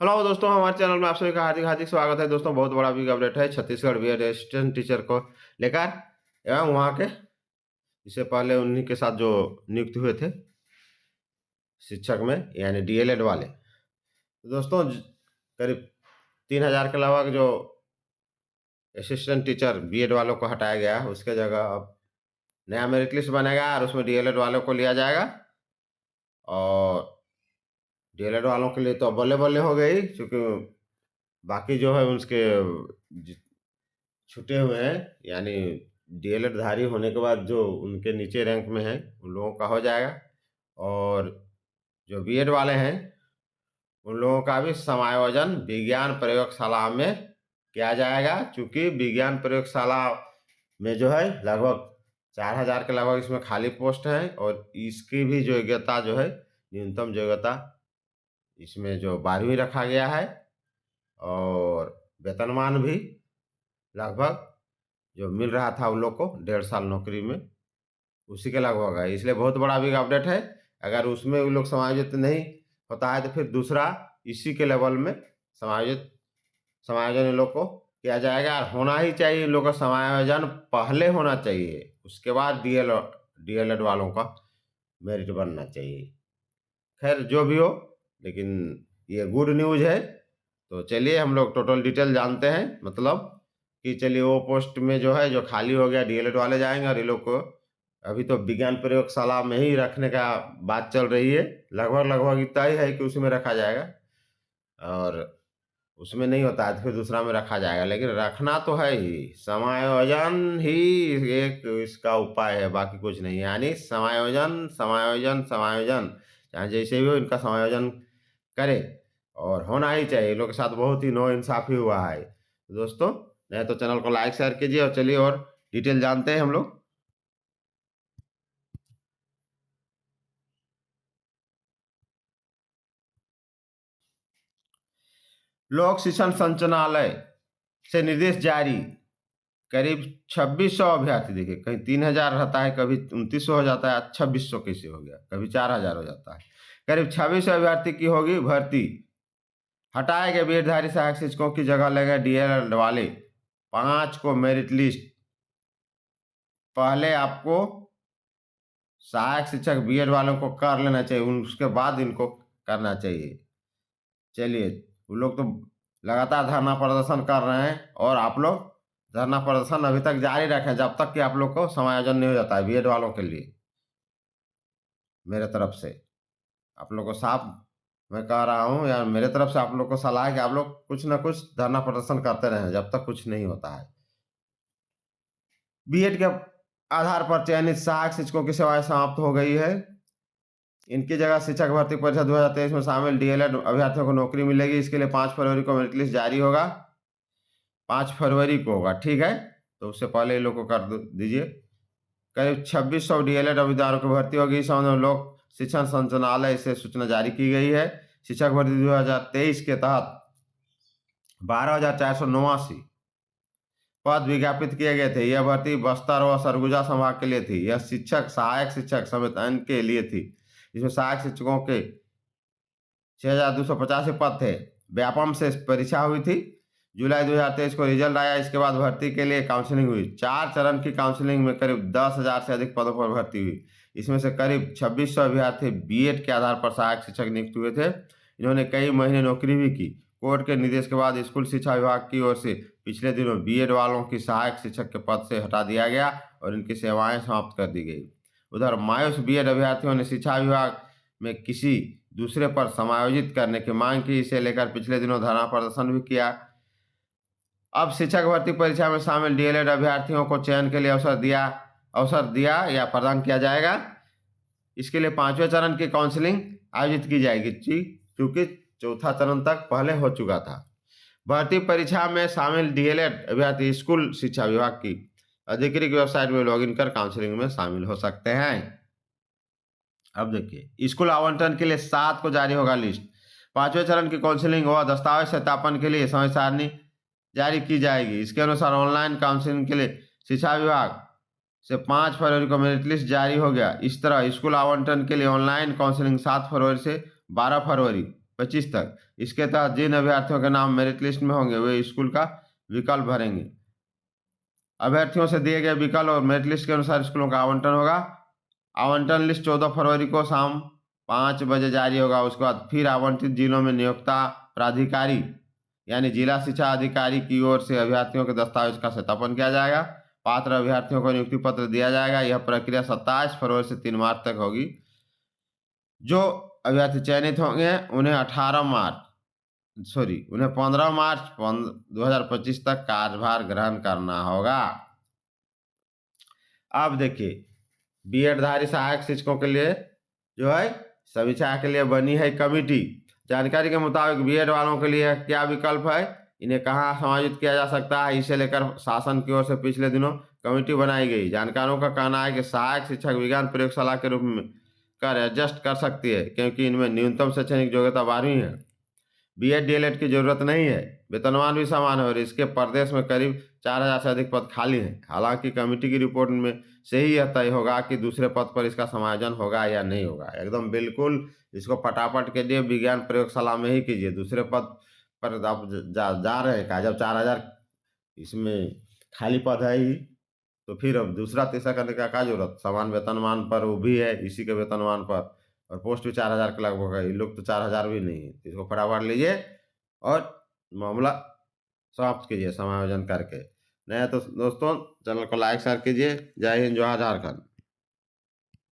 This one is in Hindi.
हेलो दोस्तों, हमारे चैनल में आप सभी का हार्दिक हार्दिक स्वागत है। दोस्तों, बहुत बड़ा बिग अपडेट है छत्तीसगढ़ बीएड असिस्टेंट टीचर को लेकर एवं वहाँ के इससे पहले उन्हीं के साथ जो नियुक्त हुए थे शिक्षक में यानी डीएलएड वाले। तो दोस्तों, करीब 3,000 के लगभग जो असिस्टेंट टीचर बीएड वालों को हटाया गया है, उसके जगह अब नया मेरिट लिस्ट बनेगा और उसमें डीएलएड वालों को लिया जाएगा। और डीएलएड वालों के लिए तो बल्ले-बल्ले हो गई, क्योंकि बाकी जो है उसके ज छूटे हुए हैं, यानी डीएलएड धारी होने के बाद जो उनके नीचे रैंक में हैं, उन लोगों का हो जाएगा। और जो बीएड वाले हैं, उन लोगों का भी समायोजन विज्ञान प्रयोगशाला में किया जाएगा, चूँकि विज्ञान प्रयोगशाला में जो है लगभग 4,000 के लगभग इसमें खाली पोस्ट हैं और इसकी भी जो योग्यता जो है, न्यूनतम योग्यता इसमें जो 12वीं रखा गया है और वेतनमान भी लगभग जो मिल रहा था उन लोग को 1.5 साल नौकरी में, उसी के लगभग है। इसलिए बहुत बड़ा बिग अपडेट है। अगर उसमें वो लोग समायोजित नहीं होता है तो फिर दूसरा इसी के लेवल में समायोजन इन लोग को किया जाएगा। और होना ही चाहिए, इन लोग का समायोजन पहले होना चाहिए, उसके बाद डीएलएड वालों का मेरिट बनना चाहिए। खैर जो भी हो, लेकिन ये गुड न्यूज़ है। तो चलिए हम लोग टोटल डिटेल जानते हैं। मतलब कि चलिए वो पोस्ट में जो है जो खाली हो गया डीएलएड वाले जाएँगे और ये लोग को अभी तो विज्ञान प्रयोगशाला में ही रखने का बात चल रही है। लगभग इतना ही है कि उसी में रखा जाएगा और उसमें नहीं होता है तो फिर दूसरा में रखा जाएगा। लेकिन रखना तो है ही, समायोजन ही एक इसका उपाय है, बाकी कुछ नहीं है। यानी समायोजन, समायोजन, समायोजन, चाहे जैसे भी हो इनका समायोजन करें और होना ही चाहिए। इन लोग के साथ बहुत ही नाइंसाफ़ी हुआ है। तो दोस्तों, नहीं तो चैनल को लाइक शेयर कीजिए और चलिए और डिटेल जानते हैं हम लोग। लोक शिक्षण संचालनालय से निर्देश जारी। करीब 2600 अभ्यर्थी, देखिए कहीं 3,000 रहता है, कभी 2900 हो जाता है, 2600 कैसे हो गया, कभी 4,000 हो जाता है। करीब 2600 अभ्यर्थी की होगी भर्ती। हटाए गए बीएडधारी सहायक शिक्षकों की जगह लगे डीएलएड वाले 5 को मेरिट लिस्ट। पहले आपको सहायक शिक्षक बीएड वालों को कर लेना चाहिए, उसके बाद इनको करना चाहिए। चलिए, वो लोग तो लगातार धरना प्रदर्शन कर रहे हैं और आप लोग धरना प्रदर्शन अभी तक जारी रखें जब तक कि आप लोग को समायोजन नहीं हो जाता है बीएड वालों के लिए। मेरे तरफ से आप लोग को साफ मैं कह रहा हूँ, या मेरे तरफ से आप लोग को सलाह है कि आप लोग कुछ न कुछ धरना प्रदर्शन करते रहें जब तक कुछ नहीं होता है। बीएड के आधार पर चयनित सहायक शिक्षकों की सेवाएं समाप्त हो गई है। इनकी जगह शिक्षक भर्ती परीक्षा 2023 में शामिल डीएलएड अभ्यर्थियों को नौकरी मिलेगी। इसके लिए 5 फरवरी को मेरिट लिस्ट जारी होगा। 5 फरवरी को होगा, ठीक है? तो उससे पहले इन लोग को कर दीजिए। करीब 2600 डीएलएड उम्मीदवारों की भर्ती होगी। इस संबंध में लोक शिक्षण संचालनालय से सूचना जारी की गई है। शिक्षक भर्ती 2023 के तहत 12,489 पद विज्ञापित किए गए थे। यह भर्ती बस्तर व सरगुजा संभाग के लिए थी। यह शिक्षक, सहायक शिक्षक समेत अन्य के लिए थी। इसमें सहायक शिक्षकों के 6,285 पद थे। व्यापम से परीक्षा हुई थी। जुलाई 2023 को रिजल्ट आया। इसके बाद भर्ती के लिए काउंसलिंग हुई। 4 चरण की काउंसलिंग में करीब 10,000 से अधिक पदों पर भर्ती हुई। इसमें से करीब 2600 अभ्यर्थी बीएड के आधार पर सहायक शिक्षक नियुक्त हुए थे। इन्होंने कई महीने नौकरी भी की। कोर्ट के निर्देश के बाद स्कूल शिक्षा विभाग की ओर से पिछले दिनों बीएड वालों की सहायक शिक्षक के पद से हटा दिया गया और इनकी सेवाएं समाप्त कर दी गई। उधर मायूस बीएड अभ्यर्थियों ने शिक्षा विभाग में किसी दूसरे पर समायोजित करने की मांग की। इसे लेकर पिछले दिनों धरना प्रदर्शन भी किया। अब शिक्षक भर्ती परीक्षा में शामिल डीएलएड अभ्यर्थियों को चयन के लिए अवसर दिया या प्रदान किया जाएगा। इसके लिए 5वें चरण की काउंसलिंग आयोजित की जाएगी, क्योंकि चौथा चरण तक पहले हो चुका था। भर्ती परीक्षा में शामिल डीएलएड अभ्यर्थी स्कूल शिक्षा विभाग की आधिकारिक वेबसाइट में लॉगिन कर काउंसलिंग में शामिल हो सकते हैं। अब देखिए, स्कूल आवंटन के लिए 7 को जारी होगा लिस्ट। 5वें चरण की काउंसलिंग व दस्तावेज सत्यापन के लिए समय सारणी जारी की जाएगी। इसके अनुसार ऑनलाइन काउंसलिंग के लिए शिक्षा विभाग से 5 फरवरी को मेरिट लिस्ट जारी हो गया। इस तरह स्कूल आवंटन के लिए ऑनलाइन काउंसलिंग 7 फरवरी से 12 फरवरी 2025 तक। इसके तहत जिन अभ्यर्थियों के नाम मेरिट लिस्ट में होंगे वे स्कूल का विकल्प भरेंगे। अभ्यर्थियों से दिए गए विकल्प और मेरिट लिस्ट के अनुसार स्कूलों का आवंटन होगा। आवंटन लिस्ट 14 फरवरी को शाम 5 बजे जारी होगा। उसके बाद फिर आवंटित जिलों में नियोक्ता प्राधिकारी यानी जिला शिक्षा अधिकारी की ओर से अभ्यर्थियों के दस्तावेज का सत्यापन किया जाएगा। पात्र अभ्यर्थियों को नियुक्ति पत्र दिया जाएगा। यह प्रक्रिया 27 फरवरी से 3 मार्च तक होगी। जो अभ्यर्थी चयनित होंगे उन्हें 15 मार्च 2025 तक कार्यभार ग्रहण करना होगा। अब देखिए, बीएड धारी सहायक शिक्षकों के लिए जो है समीक्षा के लिए बनी है कमेटी। जानकारी के मुताबिक बीएड वालों के लिए क्या विकल्प है, इन्हें कहाँ समायोजित किया जा सकता है, इसे लेकर शासन की ओर से पिछले दिनों कमेटी बनाई गई। जानकारों का कहना है कि सहायक शिक्षक विज्ञान प्रयोगशाला के रूप में कर एडजस्ट कर सकती है, क्योंकि इनमें न्यूनतम शैक्षणिक योग्यता 12वीं है। बीएड डीएलएड की जरूरत नहीं है। वेतनमान भी समान है और इसके प्रदेश में करीब 4000 से अधिक पद खाली हैं। हालांकि कमेटी की रिपोर्ट में से ही यह तय होगा कि दूसरे पद पर इसका समायोजन होगा या नहीं होगा। एकदम बिल्कुल इसको फटाफट के लिए विज्ञान प्रयोगशाला में ही कीजिए। दूसरे पद पर आप जा रहे हैं, जब 4000 इसमें खाली पद है ही, तो फिर अब दूसरा तीसरा करने का क्या जरूरत। समान वेतनमान पर वो भी है, इसी के वेतनमान पर, और पोस्ट भी 4000 के लगभग है। ये लोग तो 4000 भी नहीं है। इसको फटाफट लीजिए और मामला समाप्त कीजिए समायोजन करके। नहीं तो दोस्तों चैनल को लाइक शेयर कीजिए। जय हिंद, जय झारखंड।